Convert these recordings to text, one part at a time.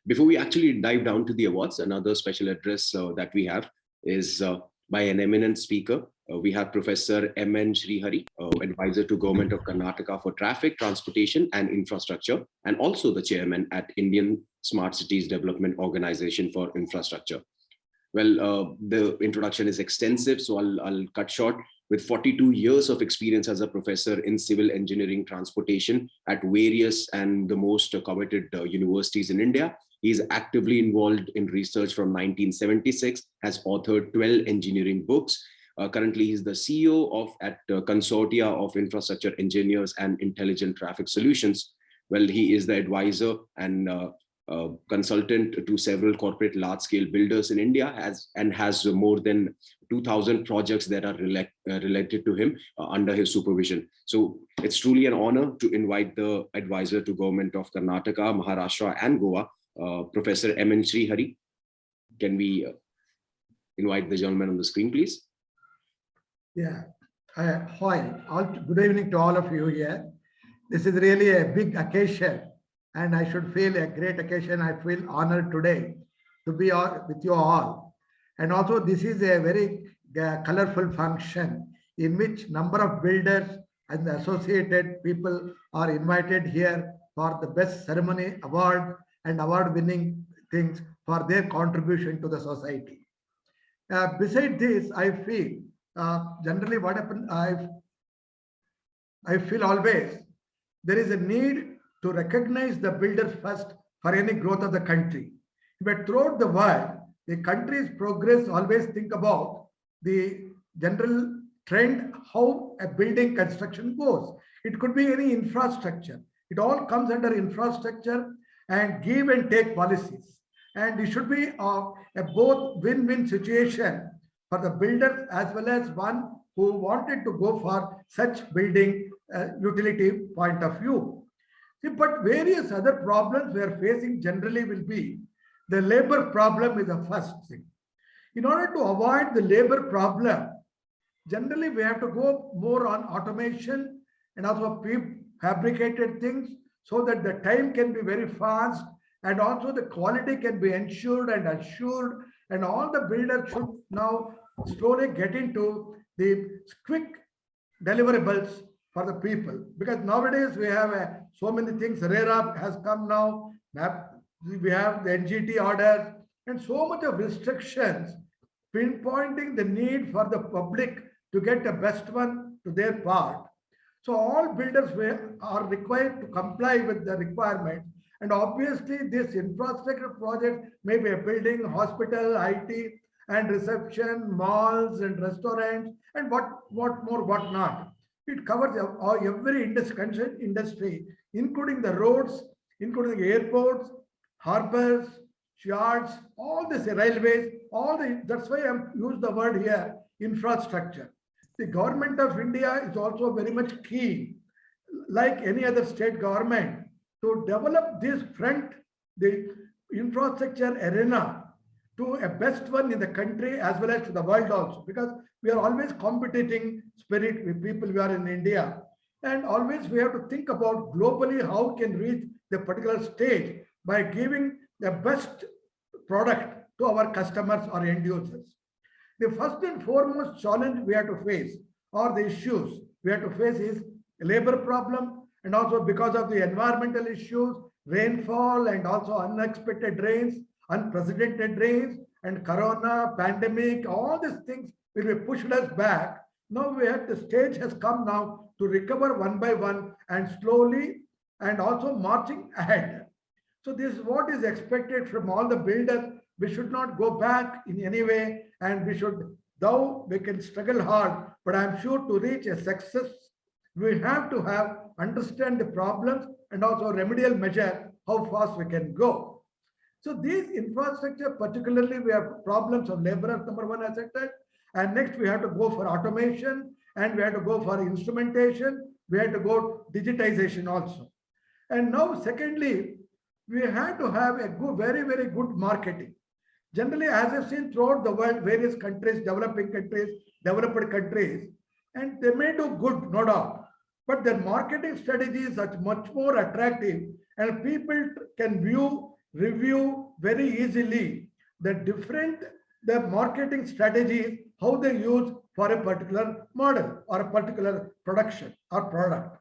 Before we actually dive down to the awards, another special address that we have is by an eminent speaker. We have Professor M.N. Srihari, advisor to Government of Karnataka for Traffic, Transportation and Infrastructure, and also the chairman at Indian Smart Cities Development Organization for Infrastructure. Well, the introduction is extensive, so I'll cut short. With 42 years of experience as a professor in civil engineering transportation at various and the most coveted universities in India, he is actively involved in research from 1976, has authored 12 engineering books. Currently, he's the CEO at Consortia of Infrastructure Engineers and Intelligent Traffic Solutions. Well, he is the advisor and consultant to several corporate large-scale builders in India, has more than 2,000 projects that are related to him under his supervision. So it's truly an honor to invite the advisor to Government of Karnataka, Maharashtra and Goa, Professor M.N. Srihari. Can we invite the gentleman on the screen, please? Yeah. Hi. Good evening to all of you here. This is really a big occasion, and I should feel a great occasion. I feel honored today to be with you all. And also, this is a very colorful function in which number of builders and the associated people are invited here for the best ceremony award and award-winning things for their contribution to the society. Besides this, I feel generally what happened, I feel always there is a need to recognize the builders first for any growth of the country. But throughout the world, the country's progress always think about the general trend, how a building construction goes. It could be any infrastructure. It all comes under infrastructure and give and take policies. And it should be a both win-win situation for the builders as well as one who wanted to go for such building utility point of view. See, but various other problems we are facing generally will be the labor problem is the first thing. In order to avoid the labor problem, generally we have to go more on automation and also prefabricated things so that the time can be very fast and also the quality can be ensured and assured, and all the builders should now slowly get into the quick deliverables for the people, because nowadays we have so many things. RERA has come now. We have the NGT orders and so much of restrictions pinpointing the need for the public to get the best one to their part. So all builders are required to comply with the requirement. And obviously this infrastructure project may be a building, hospital, IT and reception, malls and restaurants and what more, what not. It covers every industry, including the roads, including the airports, harbors, yards, all this railways, that's why I use the word here, infrastructure. The government of India is also very much keen, like any other state government, to develop this front, the infrastructure arena, to a best one in the country as well as to the world also, because we are always competing spirit with people we are in India. And always we have to think about globally how can reach the particular stage by giving the best product to our customers or end users. The first and foremost challenge we have to face, or the issues we have to face, is labor problem, and also because of the environmental issues, rainfall and also unexpected rains, unprecedented rains and corona, pandemic, all these things will be pushed us back. Now the stage has come now to recover one by one and slowly and also marching ahead. So this is what is expected from all the builders. We should not go back in any way, and we should, though we can struggle hard, but I'm sure to reach a success, we have to understand the problems and also remedial measure how fast we can go. So these infrastructure, particularly we have problems of labor, number one, as I said, and next we have to go for automation, and we have to go for instrumentation, we have to go digitization also. And now secondly, we have to have a good, very, very good marketing. Generally, as I've seen throughout the world, various countries, developing countries, developed countries, and they may do good, no doubt, but their marketing strategies are much more attractive and people can view review very easily the different the marketing strategies, how they use for a particular model or a particular production or product.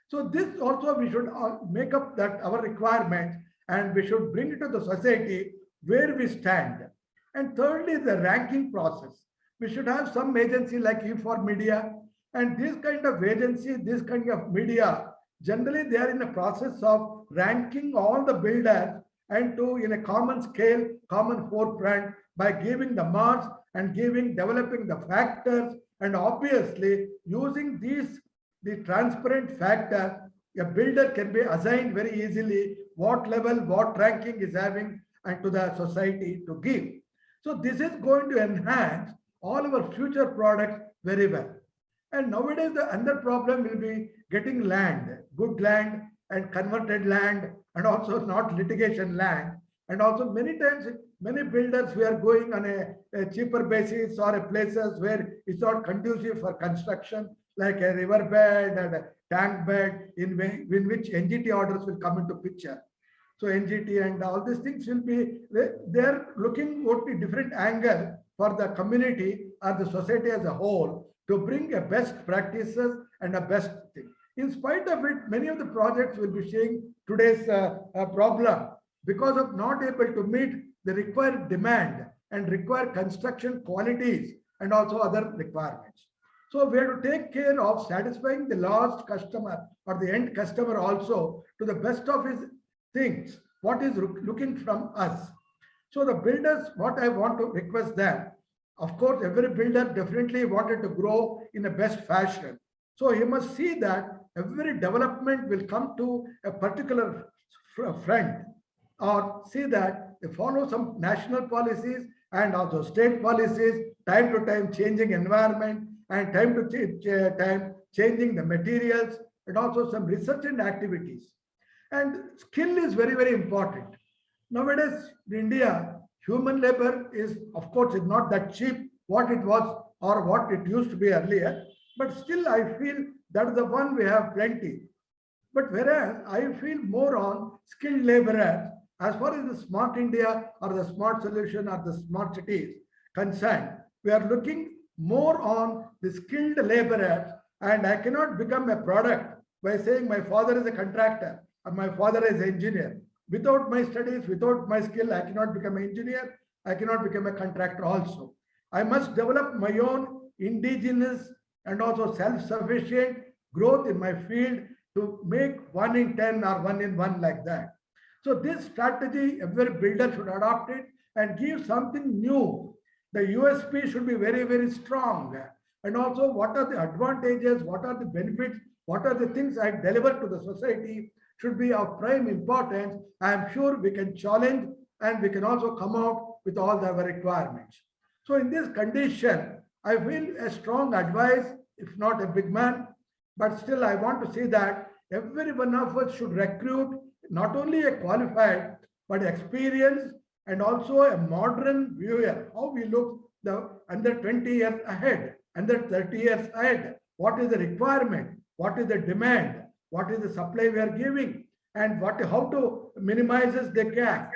So this also we should make up that our requirements, and we should bring it to the society where we stand. And thirdly, the ranking process. We should have some agency like E4 Media, and this kind of agency, this kind of media, generally they are in the process of ranking all the builders and to in a common scale, common forefront by giving the marks and giving, developing the factors, and obviously using these the transparent factor, a builder can be assigned very easily what level, what ranking is having and to the society to give. So this is going to enhance all our future products very well. And nowadays the another problem will be getting land, good land and converted land, and also not litigation land. And also many times, many builders we are going on a cheaper basis or a places where it's not conducive for construction, like a riverbed and a tank bed in which NGT orders will come into picture. So NGT and all these things will be, they're looking at a different angle for the community or the society as a whole to bring a best practices and a best thing. In spite of it, many of the projects will be seeing today's problem because of not able to meet the required demand and required construction qualities and also other requirements. So we have to take care of satisfying the last customer or the end customer also to the best of his things, what is looking from us. So the builders, what I want to request them, of course, every builder definitely wanted to grow in the best fashion. So he must see that every development will come to a particular front, or see that they follow some national policies and also state policies, time to time changing environment and time to time changing the materials, and also some research and activities. And skill is very, very important. Nowadays, in India, human labor is, of course, is not that cheap what it was or what it used to be earlier, but still I feel that is the one we have plenty. But whereas I feel more on skilled laborers as far as the smart India or the smart solution or the smart cities concerned, we are looking more on the skilled laborers, and I cannot become a product by saying my father is a contractor or my father is an engineer. Without my studies, without my skill, I cannot become an engineer. I cannot become a contractor also. I must develop my own indigenous and also self-sufficient growth in my field to make 1 in 10 or 1 in 1 like that. So this strategy, every builder should adopt it and give something new. The USP should be very, very strong. And also what are the advantages, what are the benefits, what are the things I deliver to the society should be of prime importance. I am sure we can challenge and we can also come out with all the requirements. So in this condition, I feel a strong advice, if not a big man, but still I want to say that every one of us should recruit not only a qualified, but experienced and also a modern viewer, how we look the under 20 years ahead, under 30 years ahead, what is the requirement, what is the demand, what is the supply we are giving, and how to minimizes the gap.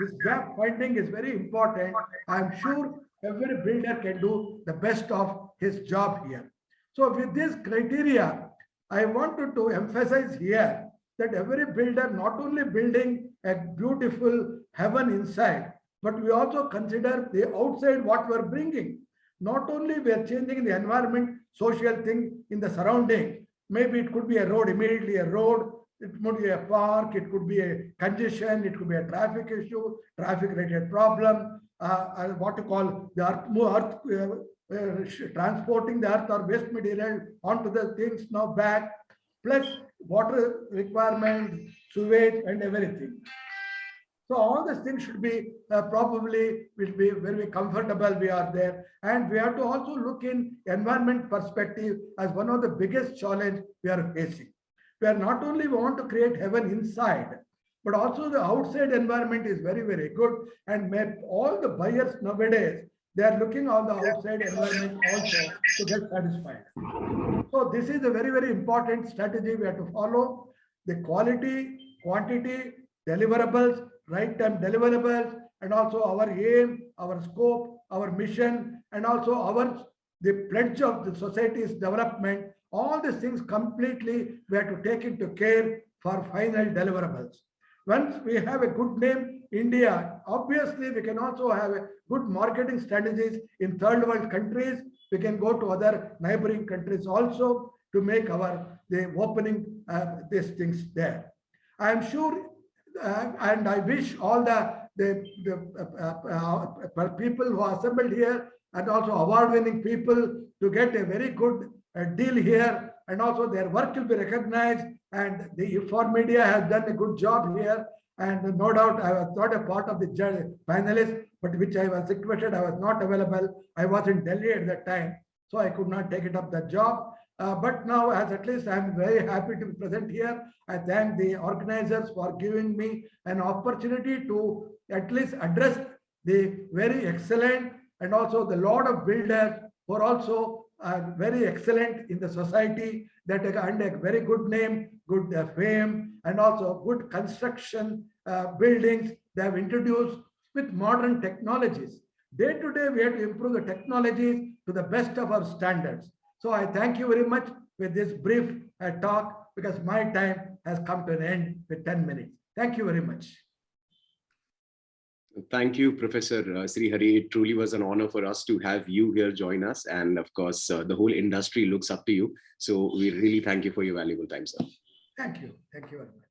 This gap finding is very important. I am sure every builder can do the best of his job here. So with this criteria, I wanted to emphasize here that every builder not only building a beautiful heaven inside, but we also consider the outside what we are bringing. Not only we are changing the environment, social thing in the surrounding. Maybe it could be a road, immediately a road, it could be a park, it could be a congestion, it could be a traffic issue, traffic related problem, what to call the transporting the earth or waste material onto the things now back, plus water requirement, sewage and everything. So all these things should be probably will be very comfortable we are there. And we have to also look in environment perspective as one of the biggest challenge we are facing. We are not only want to create heaven inside, but also the outside environment is very, very good. And all the buyers nowadays, they are looking on the outside environment also to get satisfied. So this is a very, very important strategy we have to follow. The quality, quantity, deliverables, right time deliverables, and also our aim, our scope, our mission, and also the pledge of the society's development. All these things completely we have to take into care for final deliverables. Once we have a good name, India, obviously we can also have a good marketing strategies in third world countries. We can go to other neighboring countries also to make the opening these things there. I am sure, and I wish all the people who are assembled here and also award-winning people to get a very good deal here, and also their work will be recognized. And the Inform Media has done a good job here. And no doubt I was not a part of the finalists, but which I was requested. I was not available. I was in Delhi at that time, so I could not take it up that job. But now, as at least I'm very happy to be present here. I thank the organizers for giving me an opportunity to at least address the very excellent and also the lot of builders who are also very excellent in the society, that and a very good name, good fame, and also good construction buildings they have introduced with modern technologies. Day to day, we have to improve the technologies to the best of our standards. So I thank you very much with this brief talk, because my time has come to an end with 10 minutes. Thank you very much. Thank you, Professor Srihari. It truly was an honor for us to have you here join us. And of course, the whole industry looks up to you. So we really thank you for your valuable time, sir. Thank you. Thank you very much.